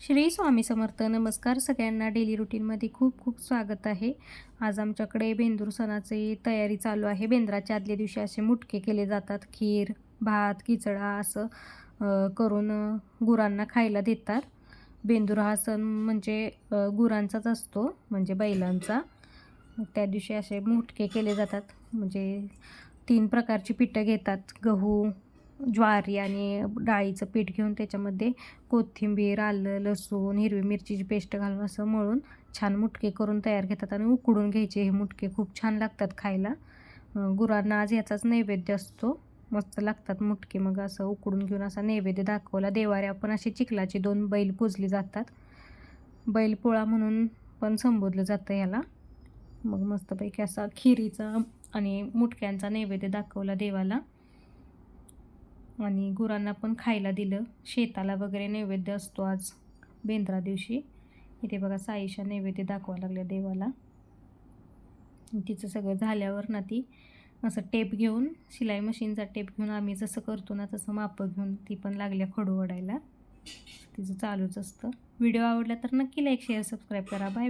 श्री स्वामी समर्थ. नमस्कार सगळ्यांना. डेली रुटीनमध्ये खूप खूप स्वागत आहे. आज आमच्याकडे बेंदूर सणाची तयारी चालू आहे. बेंद्राच्या आदल्या दिवशी असे मुटके केले जातात. खीर, भात, खिचडा असं करून गुरांना खायला देतात. बेंदूर हा सण म्हणजे गुरांचाच असतो, म्हणजे बैलांचा. त्या दिवशी असे मुटके केले जातात. म्हणजे 3 प्रकारची पिठं घेतात. गहू, ज्वारी आणि डाळीचं पीठ घेऊन त्याच्यामध्ये कोथिंबीर, आलं, लसूण, हिरवी मिरचीची पेस्ट घालून असं मळून छान मुटके करून तयार घेतात आणि उकडून घ्यायचे. हे मुटके खूप छान लागतात खायला. गुरांना आज याचाच नैवेद्य असतो. मस्त लागतात मुटके. मग असं उकडून घेऊन असा नैवेद्य दाखवला. देवाऱ्या पण अशी चिखलाची 2 बैल पूजली जातात. बैलपोळा म्हणून पण संबोधलं जातं याला. मग मस्तपैकी असा खिरीचा आणि मुटक्यांचा नैवेद्य दाखवला देवाला आणि गुरांना पण खायला दिलं. शेताला वगैरे नैवेद्य असतो आज बेंद्रा दिवशी. इथे बघा साईशा नैवेद्य दाखवायला लागल्या देवाला. तिचं सगळं झाल्यावर ना ती असं टेप घेऊन, शिलाई मशीनचा टेप घेऊन आम्ही जसं करतो ना तसं मापं घेऊन ती पण लागल्या खडू ओढायला. तिचं चालूच असतं. व्हिडिओ आवडला तर नक्की लाईक, शेअर, सबस्क्राईब करा. बाय.